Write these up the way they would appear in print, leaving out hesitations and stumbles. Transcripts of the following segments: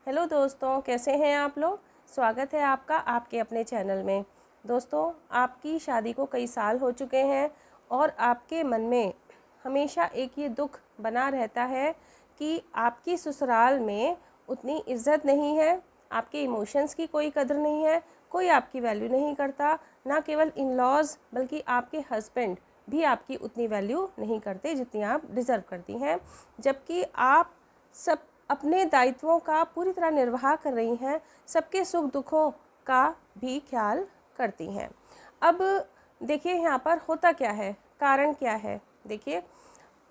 Hello दोस्तों, कैसे हैं आप लोग। स्वागत है आपका आपके अपने चैनल में। दोस्तों, आपकी शादी को कई साल हो चुके हैं और आपके मन में हमेशा एक ये दुख बना रहता है कि आपकी ससुराल में उतनी इज्जत नहीं है, आपके इमोशंस की कोई कदर नहीं है, कोई आपकी वैल्यू नहीं करता। ना केवल इन लॉज बल्कि आपके हस्बैंड भी आपकी उतनी वैल्यू नहीं करते जितनी आप डिज़र्व करती हैं, जबकि आप सब अपने दायित्वों का पूरी तरह निर्वाह कर रही हैं, सबके सुख दुखों का भी ख्याल करती हैं। अब देखिए यहाँ पर होता क्या है, कारण क्या है। देखिए,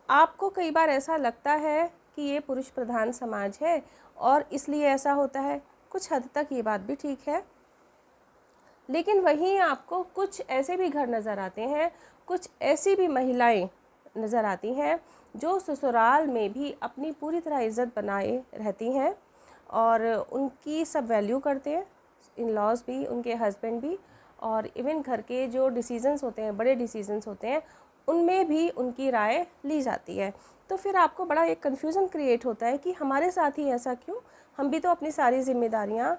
आपको कई बार ऐसा लगता है कि ये पुरुष प्रधान समाज है और इसलिए ऐसा होता है। कुछ हद तक ये बात भी ठीक है, लेकिन वहीं आपको कुछ ऐसे भी घर नज़र आते हैं, कुछ ऐसी भी महिलाएं नज़र आती हैं जो ससुराल में भी अपनी पूरी तरह इज़्ज़त बनाए रहती हैं और उनकी सब वैल्यू करते हैं, इन लॉज भी, उनके हस्बैंड भी, और इवन घर के जो डिसीजंस होते हैं, बड़े डिसीजंस होते हैं, उनमें भी उनकी राय ली जाती है। तो फिर आपको बड़ा एक कन्फ्यूज़न क्रिएट होता है कि हमारे साथ ही ऐसा क्यों, हम भी तो अपनी सारी जिम्मेदारियां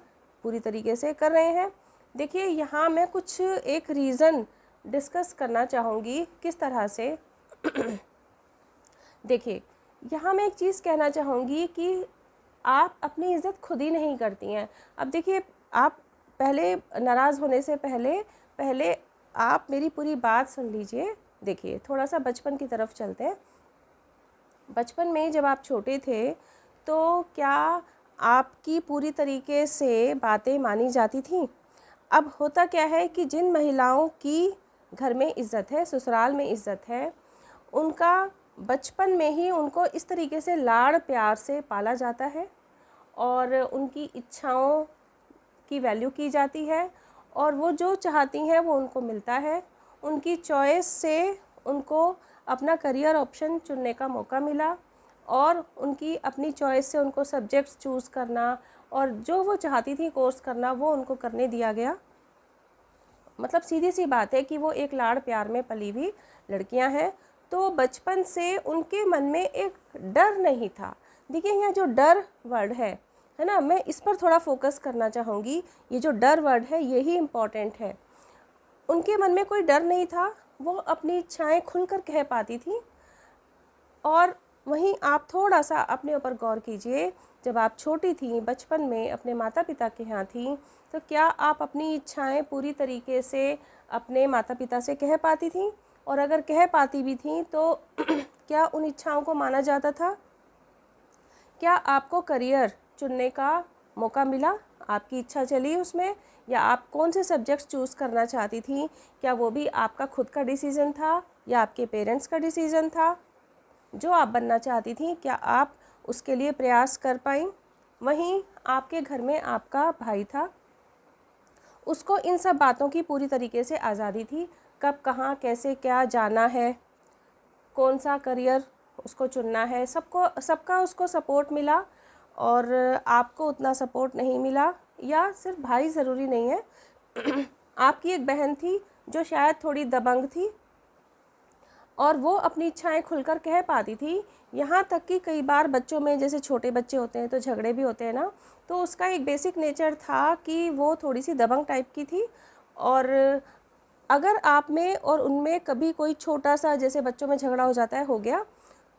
पूरी तरीके से कर रहे हैं। देखिए, यहाँ मैं कुछ एक रीज़न डिस्कस करना चाहूँगी किस तरह से। देखिए, यहाँ मैं एक चीज़ कहना चाहूँगी कि आप अपनी इज़्ज़त खुद ही नहीं करती हैं। अब देखिए, आप पहले नाराज़ होने से पहले पहले आप मेरी पूरी बात सुन लीजिए। देखिए, थोड़ा सा बचपन की तरफ चलते हैं। बचपन में जब आप छोटे थे तो क्या आपकी पूरी तरीके से बातें मानी जाती थीं? अब होता क्या है कि जिन महिलाओं की घर में इज़्ज़त है, ससुराल में इज़्ज़त है, उनका बचपन में ही उनको इस तरीके से लाड़ प्यार से पाला जाता है और उनकी इच्छाओं की वैल्यू की जाती है और वो जो चाहती हैं वो उनको मिलता है। उनकी चॉइस से उनको अपना करियर ऑप्शन चुनने का मौका मिला और उनकी अपनी चॉइस से उनको सब्जेक्ट्स चूज़ करना और जो वो चाहती थी कोर्स करना, वो उनको करने दिया गया। मतलब सीधी सी बात है कि वो एक लाड़ प्यार में पली हुई लड़कियां हैं, तो बचपन से उनके मन में एक डर नहीं था। देखिए, यहाँ जो डर वर्ड है ना, मैं इस पर थोड़ा फोकस करना चाहूँगी। ये जो डर वर्ड है यही इम्पॉर्टेंट है। उनके मन में कोई डर नहीं था, वो अपनी इच्छाएं खुलकर कह पाती थी। और वहीं आप थोड़ा सा अपने ऊपर गौर कीजिए, जब आप छोटी थी, बचपन में अपने माता पिता के यहाँ थी, तो क्या आप अपनी इच्छाएं पूरी तरीके से अपने माता पिता से कह पाती थी? और अगर कह पाती भी थी तो क्या उन इच्छाओं को माना जाता था? क्या आपको करियर चुनने का मौका मिला? आपकी इच्छा चली उसमें? या आप कौन से सब्जेक्ट्स चूज़ करना चाहती थी, क्या वो भी आपका खुद का डिसीज़न था या आपके पेरेंट्स का डिसीज़न था? जो आप बनना चाहती थी, क्या आप उसके लिए प्रयास कर पाई? वहीं आपके घर में आपका भाई था, उसको इन सब बातों की पूरी तरीके से आज़ादी थी। कब, कहाँ, कैसे, क्या जाना है, कौन सा करियर उसको चुनना है, सबका उसको सपोर्ट मिला और आपको उतना सपोर्ट नहीं मिला। या सिर्फ भाई ज़रूरी नहीं है, आपकी एक बहन थी जो शायद थोड़ी दबंग थी और वो अपनी इच्छाएं खुलकर कह पाती थी। यहाँ तक कि कई बार बच्चों में, जैसे छोटे बच्चे होते हैं तो झगड़े भी होते हैं ना, तो उसका एक बेसिक नेचर था कि वो थोड़ी सी दबंग टाइप की थी। और अगर आप में और उनमें कभी कोई छोटा सा, जैसे बच्चों में झगड़ा हो जाता है, हो गया,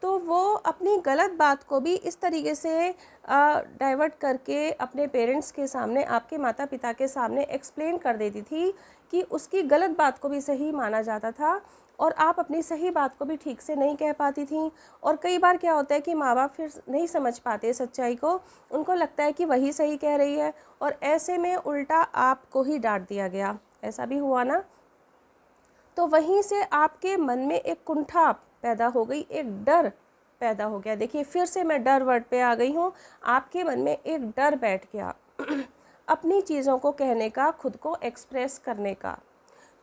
तो वो अपनी गलत बात को भी इस तरीके से डाइवर्ट करके अपने पेरेंट्स के सामने, आपके माता पिता के सामने एक्सप्लेन कर देती थी कि उसकी गलत बात को भी सही माना जाता था और आप अपनी सही बात को भी ठीक से नहीं कह पाती थी। और कई बार क्या होता है कि माँ बाप फिर नहीं समझ पाते सच्चाई को, उनको लगता है कि वही सही कह रही है और ऐसे में उल्टा आपको ही डांट दिया गया। ऐसा भी हुआ ना? तो वहीं से आपके मन में एक कुंठा पैदा हो गई, एक डर पैदा हो गया। देखिए, फिर से मैं डर वर्ड पे आ गई हूँ। आपके मन में एक डर बैठ गया अपनी चीज़ों को कहने का, खुद को एक्सप्रेस करने का।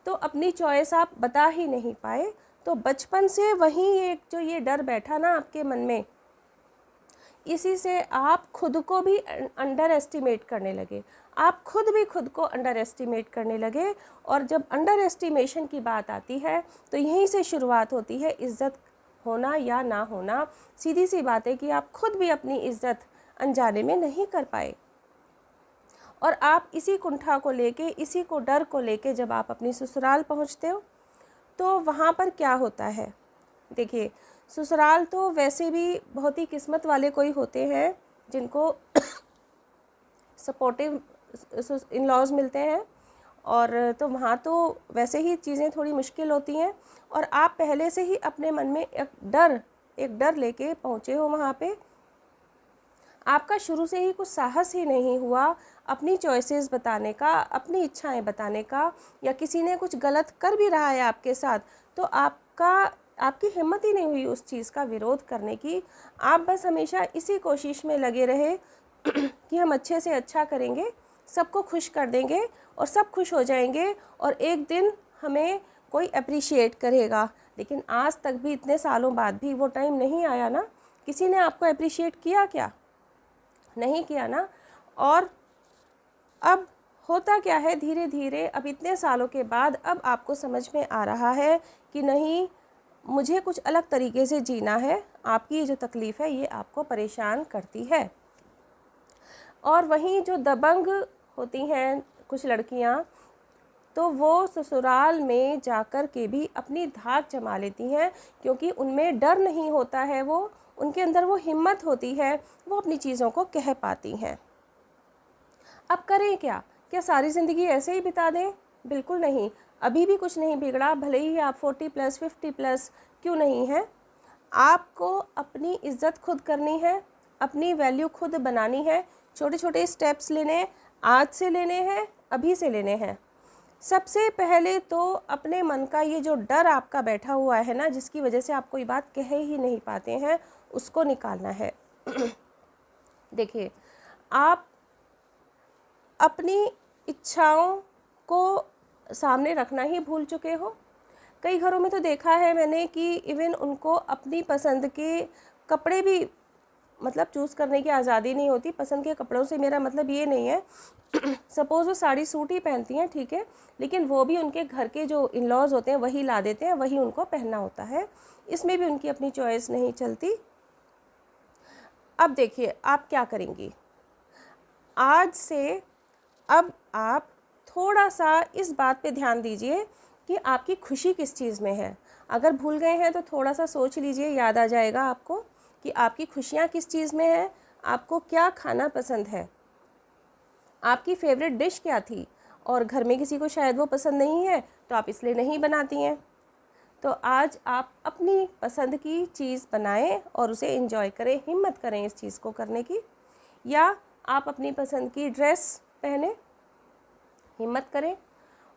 तो अपनी चॉइस आप बता ही नहीं पाए। तो बचपन से वहीं एक जो ये डर बैठा ना आपके मन में, इसी से आप खुद को भी अंडर एस्टिमेट करने लगे। आप खुद भी खुद को अंडर एस्टिमेट करने लगे। और जब अंडर एस्टिमेशन की बात आती है तो यहीं से शुरुआत होती है इज़्ज़त होना या ना होना। सीधी सी बात है कि आप खुद भी अपनी इज़्ज़त अनजाने में नहीं कर पाए। और आप इसी कुंठा को लेके, इसी को डर को लेके जब आप अपनी ससुराल पहुंचते हो तो वहाँ पर क्या होता है। देखिए, ससुराल तो वैसे भी बहुत ही किस्मत वाले कोई होते हैं जिनको सपोर्टिव इन लॉज मिलते हैं, और तो वहाँ तो वैसे ही चीज़ें थोड़ी मुश्किल होती हैं, और आप पहले से ही अपने मन में एक डर लेके पहुँचे हो वहाँ पे। आपका शुरू से ही कुछ साहस ही नहीं हुआ अपनी चॉइसेस बताने का, अपनी इच्छाएं बताने का, या किसी ने कुछ गलत कर भी रहा है आपके साथ तो आपकी हिम्मत ही नहीं हुई उस चीज़ का विरोध करने की। आप बस हमेशा इसी कोशिश में लगे रहे कि हम अच्छे से अच्छा करेंगे, सबको खुश कर देंगे और सब खुश हो जाएंगे और एक दिन हमें कोई अप्रिशिएट करेगा। लेकिन आज तक भी, इतने सालों बाद भी वो टाइम नहीं आया ना। किसी ने आपको अप्रिशिएट किया क्या? नहीं किया ना। और अब होता क्या है, धीरे धीरे अब इतने सालों के बाद अब आपको समझ में आ रहा है कि नहीं, मुझे कुछ अलग तरीके से जीना है। आपकी ये जो तकलीफ़ है ये आपको परेशान करती है। और वहीं जो दबंग होती हैं कुछ लड़कियां, तो वो ससुराल में जाकर के भी अपनी धाक जमा लेती हैं, क्योंकि उनमें डर नहीं होता है, वो उनके अंदर वो हिम्मत होती है, वो अपनी चीज़ों को कह पाती हैं। अब करें क्या? क्या सारी ज़िंदगी ऐसे ही बिता दें? बिल्कुल नहीं। अभी भी कुछ नहीं बिगड़ा, भले ही आप 40+, 50+ क्यों नहीं है। आपको अपनी इज़्ज़त खुद करनी है, अपनी वैल्यू खुद बनानी है। छोटे छोटे स्टेप्स लेने, आज से लेने हैं, अभी से लेने हैं। सबसे पहले तो अपने मन का ये जो डर आपका बैठा हुआ है ना, जिसकी वजह से आप कोई बात कह ही नहीं पाते हैं, उसको निकालना है। देखिए, आप अपनी इच्छाओं को सामने रखना ही भूल चुके हो। कई घरों में तो देखा है मैंने कि इवन उनको अपनी पसंद के कपड़े भी मतलब चूज़ करने की आज़ादी नहीं होती। पसंद के कपड़ों से मेरा मतलब ये नहीं है सपोज़ वो साड़ी सूट ही पहनती हैं, ठीक है, लेकिन वो भी उनके घर के जो इन लॉज होते हैं वही ला देते हैं, वही उनको पहनना होता है। इसमें भी उनकी अपनी चॉइस नहीं चलती। अब देखिए, आप क्या करेंगी। आज से अब आप थोड़ा सा इस बात पे ध्यान दीजिए कि आपकी खुशी किस चीज़ में है। अगर भूल गए हैं तो थोड़ा सा सोच लीजिए, याद आ जाएगा आपको कि आपकी खुशियाँ किस चीज़ में है। आपको क्या खाना पसंद है, आपकी फेवरेट डिश क्या थी, और घर में किसी को शायद वो पसंद नहीं है तो आप इसलिए नहीं बनाती हैं। तो आज आप अपनी पसंद की चीज़ बनाएं और उसे एंजॉय करें, हिम्मत करें इस चीज़ को करने की। या आप अपनी पसंद की ड्रेस पहने, हिम्मत करें।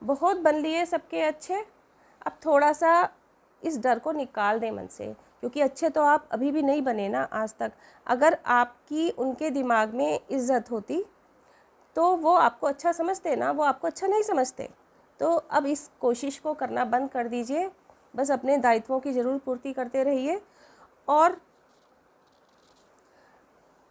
बहुत बन लिए सबके अच्छे, अब थोड़ा सा इस डर को निकाल दें मन से, क्योंकि अच्छे तो आप अभी भी नहीं बने ना आज तक। अगर आपकी उनके दिमाग में इज़्ज़त होती तो वो आपको अच्छा समझते ना, वो आपको अच्छा नहीं समझते। तो अब इस कोशिश को करना बंद कर दीजिए, बस अपने दायित्वों की ज़रूर पूर्ति करते रहिए। और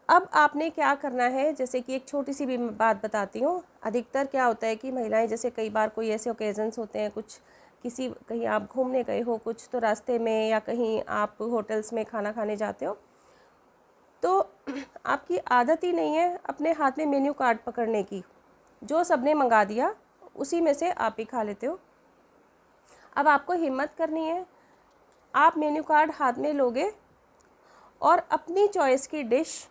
अब आपने क्या करना है, जैसे कि एक छोटी सी भी बात बताती हूँ। अधिकतर क्या होता है कि महिलाएं, जैसे कई बार कोई ऐसे ओकेजन्स होते हैं, कुछ किसी कहीं आप घूमने गए हो, कुछ तो रास्ते में या कहीं आप होटल्स में खाना खाने जाते हो, तो आपकी आदत ही नहीं है अपने हाथ में मेन्यू कार्ड पकड़ने की। जो सबने मंगा दिया उसी में से आप ही खा लेते हो। अब आपको हिम्मत करनी है, आप मेन्यू कार्ड हाथ में लोगे और अपनी चॉइस की डिश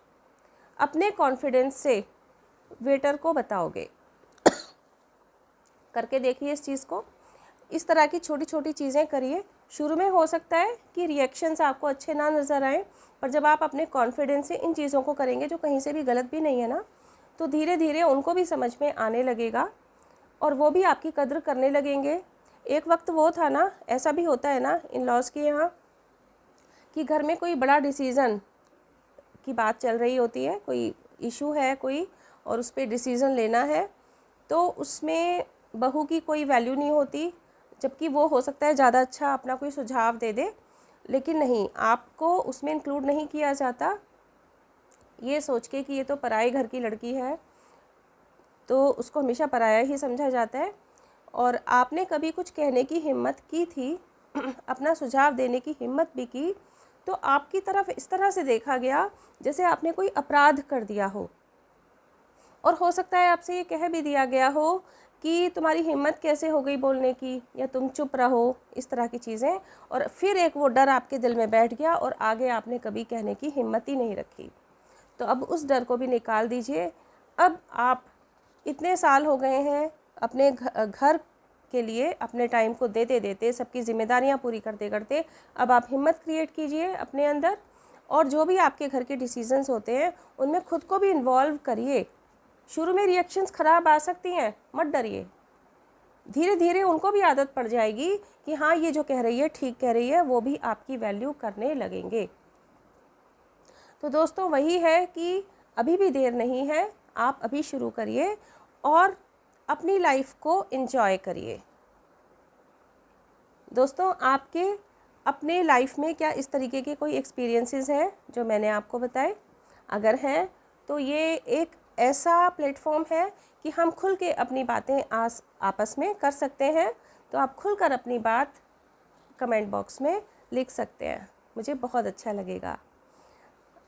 अपने कॉन्फिडेंस से वेटर को बताओगे। करके देखिए इस चीज़ को। इस तरह की छोटी छोटी चीज़ें करिए। शुरू में हो सकता है कि रिएक्शंस आपको अच्छे ना नज़र आएँ, पर जब आप अपने कॉन्फिडेंस से इन चीज़ों को करेंगे, जो कहीं से भी गलत भी नहीं है ना, तो धीरे धीरे उनको भी समझ में आने लगेगा और वो भी आपकी कद्र करने लगेंगे। एक वक्त वो था ना, ऐसा भी होता है ना इन लॉज के यहाँ, कि घर में कोई बड़ा डिसीज़न की बात चल रही होती है, कोई इशू है कोई, और उस पर डिसीज़न लेना है, तो उसमें बहू की कोई वैल्यू नहीं होती, जबकि वो हो सकता है ज़्यादा अच्छा अपना कोई सुझाव दे दे, लेकिन नहीं, आपको उसमें इंक्लूड नहीं किया जाता, ये सोच के कि ये तो पराए घर की लड़की है, तो उसको हमेशा पराया ही समझा जाता है। और आपने कभी कुछ कहने की हिम्मत की थी, अपना सुझाव देने की हिम्मत भी की, तो आपकी तरफ इस तरह से देखा गया जैसे आपने कोई अपराध कर दिया हो। और हो सकता है आपसे ये कह भी दिया गया हो कि तुम्हारी हिम्मत कैसे हो गई बोलने की, या तुम चुप रहो, इस तरह की चीज़ें, और फिर एक वो डर आपके दिल में बैठ गया और आगे आपने कभी कहने की हिम्मत ही नहीं रखी। तो अब उस डर को भी निकाल दीजिए। अब आप इतने साल हो गए हैं अपने घर के लिए अपने टाइम को देते देते, सबकी ज़िम्मेदारियां पूरी करते करते, अब आप हिम्मत क्रिएट कीजिए अपने अंदर, और जो भी आपके घर के डिसीजंस होते हैं उनमें खुद को भी इन्वॉल्व करिए। शुरू में रिएक्शंस ख़राब आ सकती हैं, मत डरिए, धीरे धीरे उनको भी आदत पड़ जाएगी कि हाँ ये जो कह रही है ठीक कह रही है, वो भी आपकी वैल्यू करने लगेंगे। तो दोस्तों वही है कि अभी भी देर नहीं है, आप अभी शुरू करिए और अपनी लाइफ को एंजॉय करिए। दोस्तों आपके अपने लाइफ में क्या इस तरीके के कोई एक्सपीरियंसेस हैं जो मैंने आपको बताए? अगर हैं तो ये एक ऐसा प्लेटफॉर्म है कि हम खुल के अपनी बातें आपस में कर सकते हैं। तो आप खुलकर अपनी बात कमेंट बॉक्स में लिख सकते हैं, मुझे बहुत अच्छा लगेगा।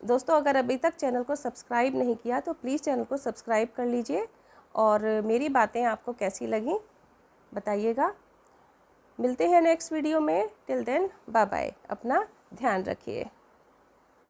दोस्तों अगर अभी तक चैनल को सब्सक्राइब नहीं किया तो प्लीज़ चैनल को सब्सक्राइब कर लीजिए, और मेरी बातें आपको कैसी लगी बताइएगा। मिलते हैं नेक्स्ट वीडियो में। टिल देन बाय बाय, अपना ध्यान रखिए।